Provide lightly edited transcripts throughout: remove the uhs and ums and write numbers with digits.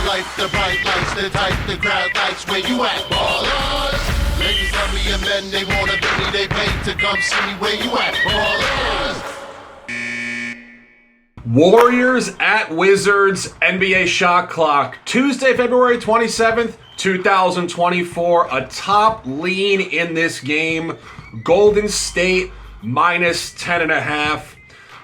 life, the bright lights, the type the crowd likes. Where you at, ballers? Ladies love me and men, they wanna be me, they pay to come see me. Where you at, ballers? Warriors at Wizards, NBA Shot Clock, Tuesday, February 27th, 2024. A top lean in this game, Golden State minus 10.5.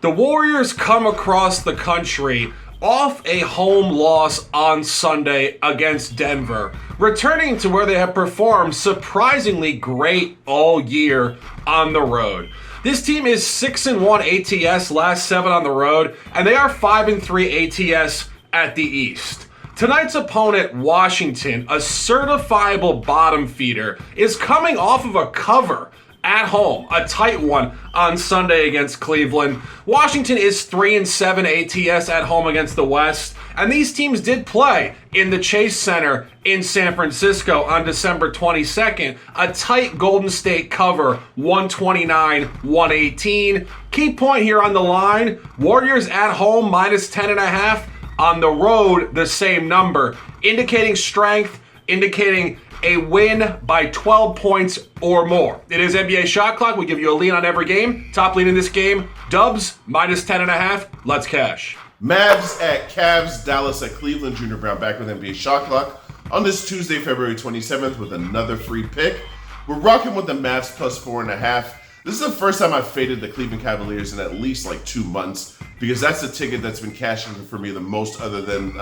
The Warriors come across the country off a home loss on Sunday against Denver, returning to where they have performed surprisingly great all year on the road. This team is 6-1 ATS last 7 on the road, and they are 5-3 ATS at the East. Tonight's opponent, Washington, a certifiable bottom feeder, is coming off of a cover at home, a tight one on Sunday against Cleveland. Washington is 3-7 ATS at home against the West, and these teams did play in the Chase Center in San Francisco on December 22nd. A tight Golden State cover, 129-118. Key point here on the line, Warriors at home minus 10.5. On the road, the same number, indicating strength, indicating a win by 12 points or more. It is NBA Shot Clock. We give you a lean on every game. Top lean in this game, Dubs, minus 10.5. Let's cash. Mavs at Cavs, Dallas at Cleveland. Junior Brown back with NBA Shot Clock on this Tuesday, February 27th with another free pick. We're rocking with the Mavs plus 4.5. This is the first time I've faded the Cleveland Cavaliers in at least like 2 months, because that's the ticket that's been cashing for me the most, other than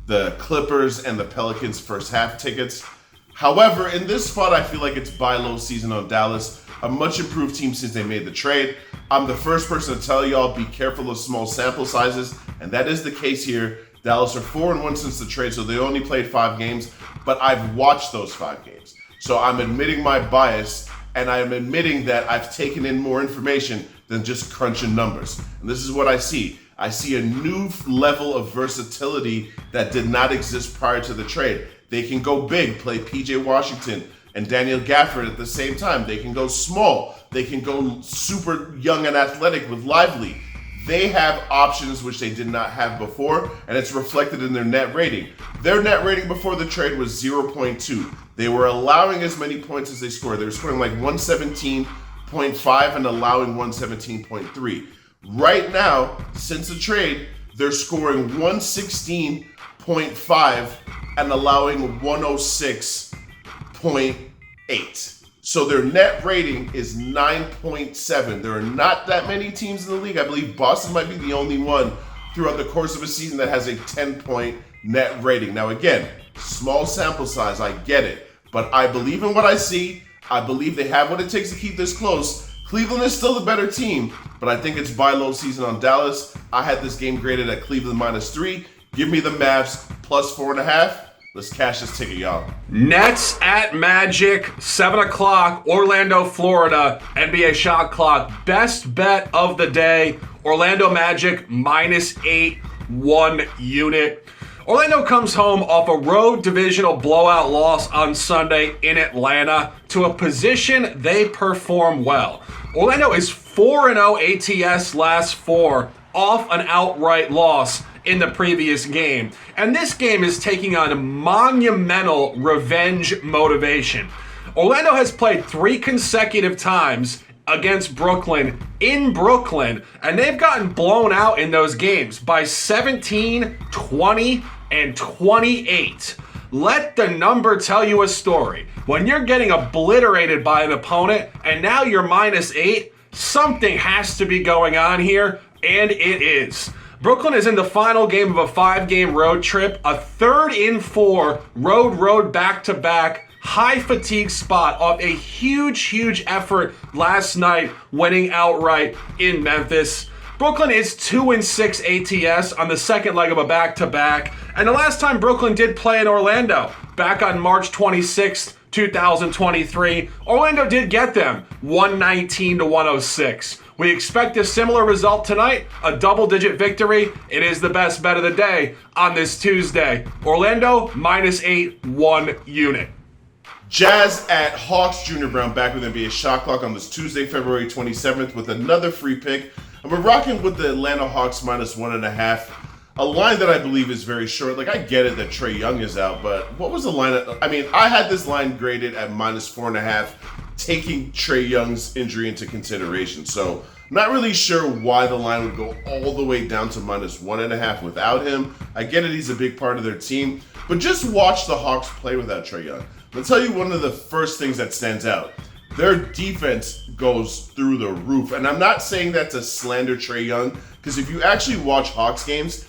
the Clippers and the Pelicans first half tickets. However, in this spot, I feel like it's buy low season on Dallas, a much improved team since they made the trade. I'm the first person to tell y'all be careful of small sample sizes, and that is the case here. Dallas are 4-1 since the trade, so they only played 5 games, but I've watched those 5 games. So I'm admitting my bias, and I am admitting that I've taken in more information than just crunching numbers. And this is what I see. I see a new level of versatility that did not exist prior to the trade. They can go big, play PJ Washington and Daniel Gafford at the same time. They can go small. They can go super young and athletic with Lively. They have options which they did not have before, and it's reflected in their net rating. Their net rating before the trade was 0.2. They were allowing as many points as they scored. They were scoring like 117.5 and allowing 117.3. Right now, since the trade, they're scoring 116.5 and allowing 106.8. So their net rating is 9.7. There are not that many teams in the league. I believe Boston might be the only one throughout the course of a season that has a 10-point net rating. Now again, small sample size, I get it. But I believe in what I see. I believe they have what it takes to keep this close. Cleveland is still the better team, but I think it's buy low season on Dallas. I had this game graded at Cleveland -3. Give me the Mavs plus 4.5. Let's cash this ticket, y'all. Nets at Magic, 7 o'clock, Orlando, Florida, NBA Shot Clock. Best bet of the day, Orlando Magic -8, 1 unit. Orlando comes home off a road divisional blowout loss on Sunday in Atlanta to a position they perform well. Orlando is 4-0 ATS last 4 off an outright loss in the previous game. And this game is taking on a monumental revenge motivation. Orlando has played 3 consecutive times against Brooklyn in Brooklyn, and they've gotten blown out in those games by 17, 20, and 28. Let the number tell you a story. When you're getting obliterated by an opponent and now you're -8, something has to be going on here, and it is. Brooklyn is in the final game of a 5-game road trip, a 3rd in 4 road back-to-back, high fatigue spot off a huge effort last night, winning outright in Memphis. Brooklyn is 2-6 ATS on the second leg of a back-to-back, and the last time Brooklyn did play in Orlando, back on March 26th, 2023, Orlando did get them 119-106. We expect a similar result tonight, a double-digit victory. It is the best bet of the day on this Tuesday. Orlando -8, 1 unit. Jazz at Hawks. Junior Brown back with NBA Shot Clock on this Tuesday, February 27th with another free pick. And we're rocking with the Atlanta Hawks -1.5. a line that I believe is very short. Like, I get it that Trae Young is out, but what was the line? I mean, I had this line graded at -4.5, taking Trae Young's injury into consideration. So, not really sure why the line would go all the way down to -1.5 without him. I get it, he's a big part of their team, but just watch the Hawks play without Trae Young. I'll tell you one of the first things that stands out. Their defense goes through the roof. And I'm not saying that to slander Trae Young, because if you actually watch Hawks games,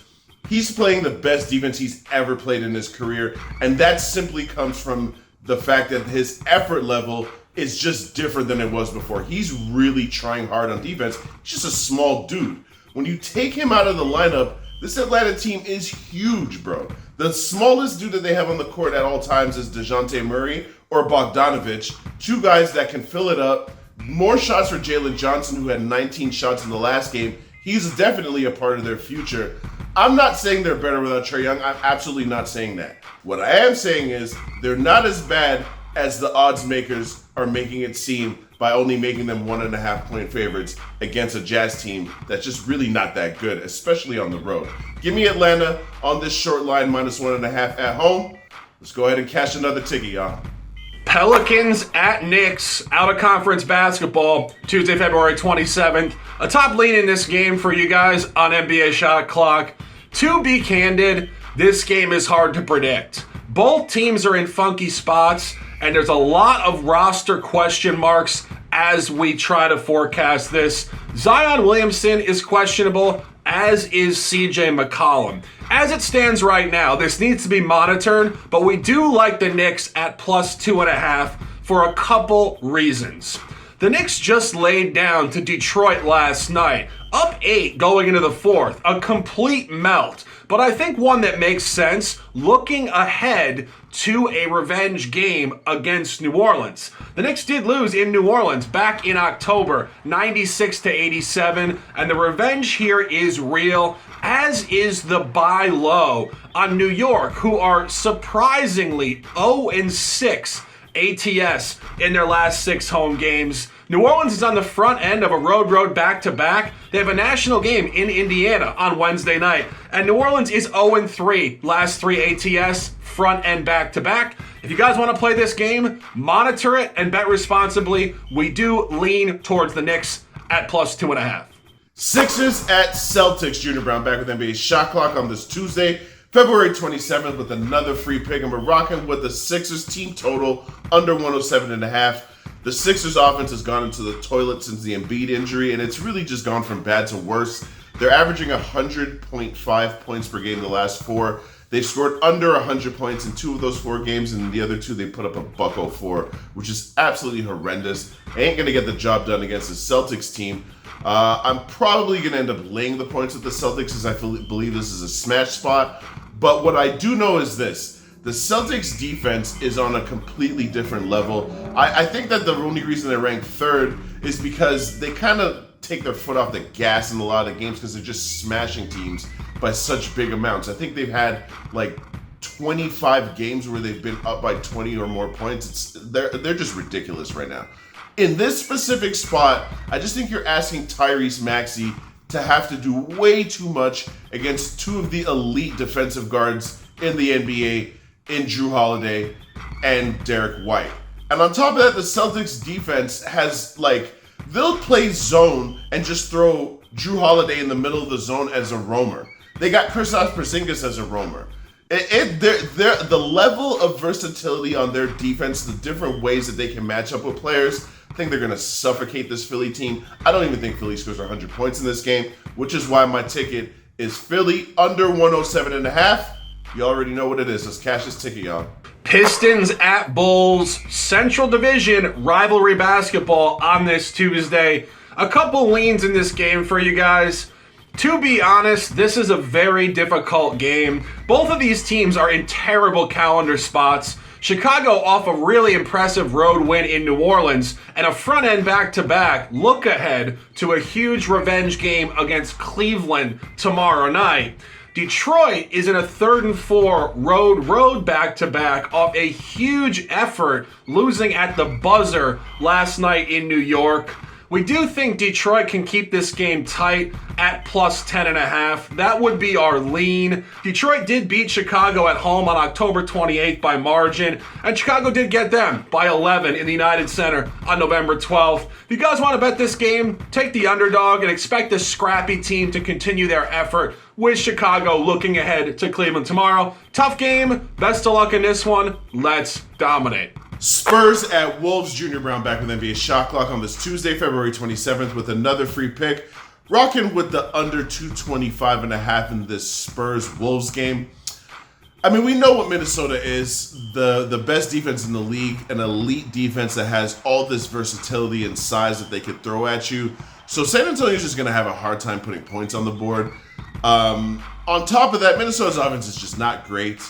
he's playing the best defense he's ever played in his career. And that simply comes from the fact that his effort level is just different than it was before. He's really trying hard on defense. He's just a small dude. When you take him out of the lineup, this Atlanta team is huge, bro. The smallest dude that they have on the court at all times is DeJounte Murray or Bogdanovich, two guys that can fill it up. More shots for Jalen Johnson, who had 19 shots in the last game. He's definitely a part of their future. I'm not saying they're better without Trae Young. I'm absolutely not saying that. What I am saying is they're not as bad as the odds makers are making it seem by only making them 1.5 point favorites against a Jazz team that's just really not that good, especially on the road. Give me Atlanta on this short line, -1.5 at home. Let's go ahead and cash another ticket, y'all. Pelicans at Knicks, out-of-conference basketball, Tuesday, February 27th. A top lean in this game for you guys on NBA Shot Clock. To be candid, this game is hard to predict. Both teams are in funky spots, and there's a lot of roster question marks as we try to forecast this. Zion Williamson is questionable, as is CJ McCollum. As it stands right now, this needs to be monitored, but we do like the Knicks at +2.5 for a couple reasons. The Knicks just laid down to Detroit last night, up 8 going into the fourth, a complete melt. But I think one that makes sense looking ahead to a revenge game against New Orleans. The Knicks did lose in New Orleans back in October, 96-87, and the revenge here is real, as is the buy low on New York, who are surprisingly 0-6 ATS in their last 6 home games. New Orleans is on the front end of a road back-to-back. They have a national game in Indiana on Wednesday night. And New Orleans is 0-3 last 3 ATS, front end back-to-back. If you guys want to play this game, monitor it and bet responsibly. We do lean towards the Knicks at +2.5. Sixers at Celtics. Junior Browne back with NBA Shot Clock on this Tuesday, February 27th with another free pick. And we're rocking with the Sixers team total under 107.5. The Sixers offense has gone into the toilet since the Embiid injury, and it's really just gone from bad to worse. They're averaging 100.5 points per game the last 4. They've scored under 100 points in 2 of those 4 games, and in the other 2 they put up a .04, which is absolutely horrendous. They ain't going to get the job done against the Celtics team. I'm probably going to end up laying the points with the Celtics, as I believe this is a smash spot. But what I do know is this. The Celtics defense is on a completely different level. I think that the only reason they're ranked 3rd is because they kind of take their foot off the gas in a lot of games because they're just smashing teams by such big amounts. I think they've had like 25 games where they've been up by 20 or more points. They're just ridiculous right now. In this specific spot, I just think you're asking Tyrese Maxey to have to do way too much against 2 of the elite defensive guards in the NBA, in Jrue Holiday and Derek White. And on top of that, the Celtics defense has, they'll play zone and just throw Jrue Holiday in the middle of the zone as a roamer. They got Kristaps Porzingis as a roamer. The level of versatility on their defense, the different ways that they can match up with players, I think they're going to suffocate this Philly team. I don't even think Philly scores 100 points in this game, which is why my ticket is Philly under 107.5. You already know what it is. Let's cash this ticket, y'all. Pistons at Bulls, Central Division rivalry basketball on this Tuesday. A couple leans in this game for you guys. To be honest, this is a very difficult game. Both of these teams are in terrible calendar spots. Chicago off a really impressive road win in New Orleans and a front-end back-to-back look ahead to a huge revenge game against Cleveland tomorrow night. Detroit is in a 3rd and 4 road back-to-back off a huge effort losing at the buzzer last night in New York. We do think Detroit can keep this game tight at plus 10.5. That would be our lean. Detroit did beat Chicago at home on October 28th by margin, and Chicago did get them by 11 in the United Center on November 12th. If you guys want to bet this game, take the underdog and expect the scrappy team to continue their effort with Chicago looking ahead to Cleveland tomorrow. Tough game. Best of luck in this one. Let's dominate. Spurs at Wolves. Junior Brown back with NBA Shot Clock on this Tuesday, February 27th with another free pick. Rocking with the under 225.5 in this Spurs-Wolves game. I mean, we know what Minnesota is. The best defense in the league, an elite defense that has all this versatility and size that they could throw at you. So San Antonio's just going to have a hard time putting points on the board. On top of that, Minnesota's offense is just not great.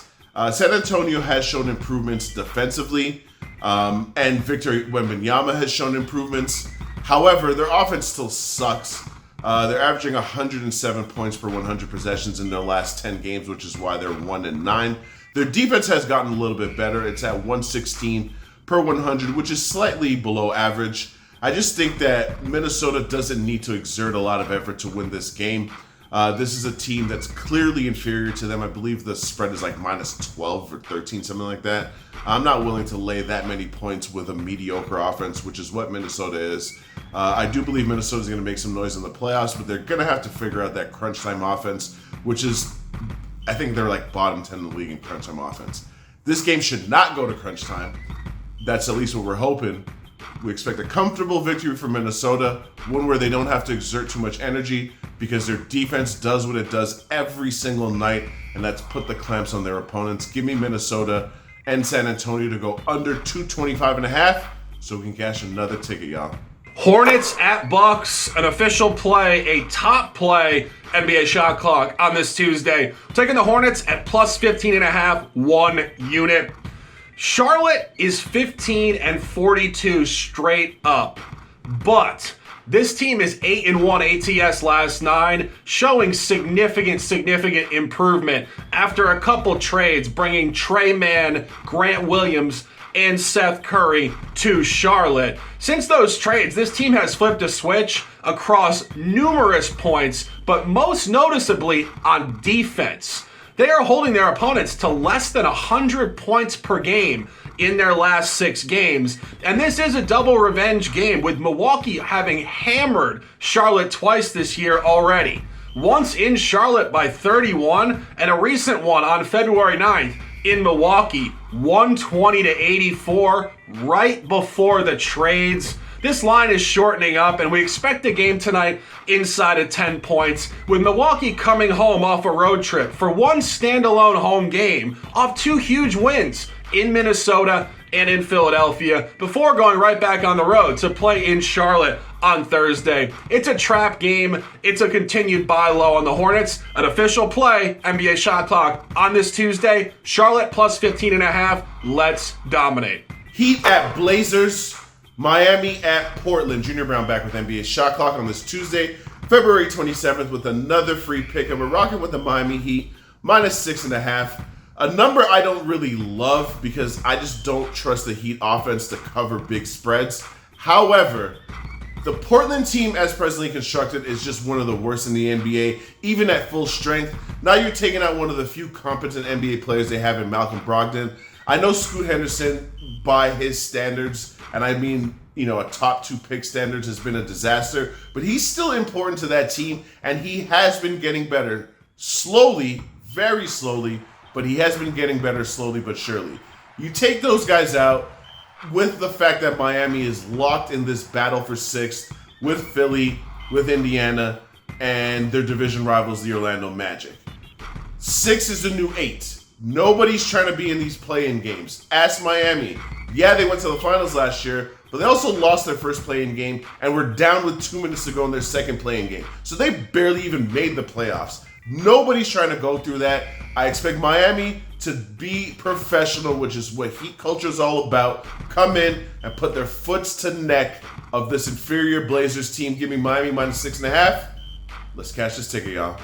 San Antonio has shown improvements defensively, and Victor Wembanyama has shown improvements. However, their offense still sucks. They're averaging 107 points per 100 possessions in their last 10 games, which is why they're 1-9. Their defense has gotten a little bit better. It's at 116 per 100, which is slightly below average. I just think that Minnesota doesn't need to exert a lot of effort to win this game. This is a team that's clearly inferior to them. I believe the spread is like minus 12 or 13, something like that. I'm not willing to lay that many points with a mediocre offense, which is what Minnesota is. I do believe Minnesota is going to make some noise in the playoffs, but they're going to have to figure out that crunch time offense, which is, I think they're like bottom 10 in the league in crunch time offense. This game should not go to crunch time. That's at least what we're hoping. We expect a comfortable victory for Minnesota, one where they don't have to exert too much energy because their defense does what it does every single night, and that's put the clamps on their opponents. Give me Minnesota and San Antonio to go under 225.5 so we can cash another ticket, y'all. Hornets at Bucks, an official play, a top play NBA Shot Clock on this Tuesday. Taking the Hornets at plus 15.5, 1 unit. Charlotte is 15-42 straight up, but this team is 8-1 ATS last 9, showing significant improvement after a couple trades, bringing Trey Mann, Grant Williams, and Seth Curry to Charlotte. Since those trades, this team has flipped a switch across numerous points, but most noticeably on defense. They are holding their opponents to less than 100 points per game in their last 6 games. And this is a double revenge game, with Milwaukee having hammered Charlotte twice this year already. Once in Charlotte by 31, and a recent one on February 9th in Milwaukee, 120-84, right before the trades. This line is shortening up, and we expect a game tonight inside of 10 points, with Milwaukee coming home off a road trip for one standalone home game off 2 huge wins in Minnesota and in Philadelphia before going right back on the road to play in Charlotte on Thursday. It's a trap game. It's a continued buy low on the Hornets. An official play, NBA Shot Clock on this Tuesday. Charlotte plus 15.5. Let's dominate. Heat at Blazers. Miami at Portland. Junior Brown back with NBA Shot Clock on this Tuesday, February 27th with another free pick. And we're rocking with the Miami Heat, minus 6.5. A number I don't really love because I just don't trust the Heat offense to cover big spreads. However, the Portland team as presently constructed is just one of the worst in the NBA, even at full strength. Now you're taking out one of the few competent NBA players they have in Malcolm Brogdon. I know Scoot Henderson, by his standards, and I mean, a top 2 pick standards, has been a disaster, but he's still important to that team, and he has been getting better slowly, very slowly, but he has been getting better slowly but surely. You take those guys out with the fact that Miami is locked in this battle for 6th with Philly, with Indiana, and their division rivals, the Orlando Magic. 6 is the new 8. Nobody's trying to be in these play-in games. Ask Miami. Yeah, they went to the finals last year, but they also lost their first play-in game and were down with 2 minutes to go in their second play-in game. So they barely even made the playoffs. Nobody's trying to go through that. I expect Miami to be professional, which is what Heat culture is all about. Come in and put their foots to neck of this inferior Blazers team. Give me Miami minus 6.5. Let's catch this ticket, y'all.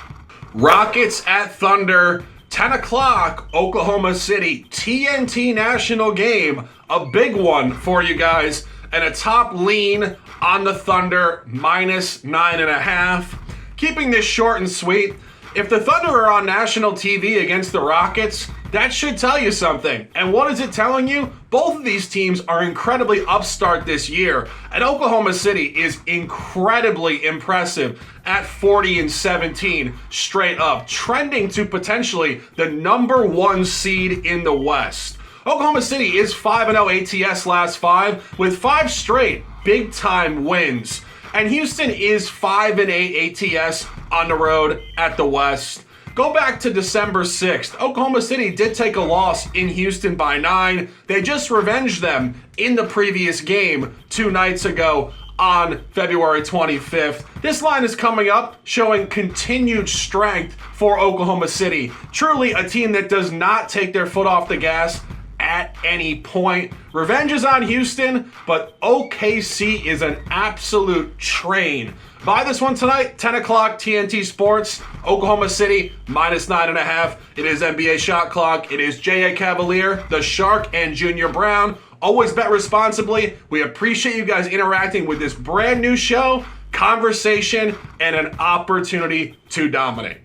Rockets at Thunder. 10 o'clock, Oklahoma City, TNT national game. A big one for you guys. And a top lean on the Thunder, minus 9.5. Keeping this short and sweet, if the Thunder are on national TV against the Rockets, that should tell you something. And what is it telling you? Both of these teams are incredibly upstart this year, and Oklahoma City is incredibly impressive at 40-17 straight up, trending to potentially the number 1 seed in the West. Oklahoma City is 5-0 ATS last 5 with 5 straight big-time wins. And Houston is 5-8 ATS on the road at the West. Go back to December 6th. Oklahoma City did take a loss in Houston by 9. They just revenged them in the previous game 2 nights ago on February 25th. This line is coming up, showing continued strength for Oklahoma City. Truly a team that does not take their foot off the gas at any point. Revenge is on Houston, but OKC is an absolute train. Buy this one tonight, 10 o'clock, TNT Sports, Oklahoma City, minus 9.5. It is NBA Shot Clock. It is J.A. Cavalier, the Shark, and Junior Browne. Always bet responsibly. We appreciate you guys interacting with this brand new show, conversation, and an opportunity to dominate.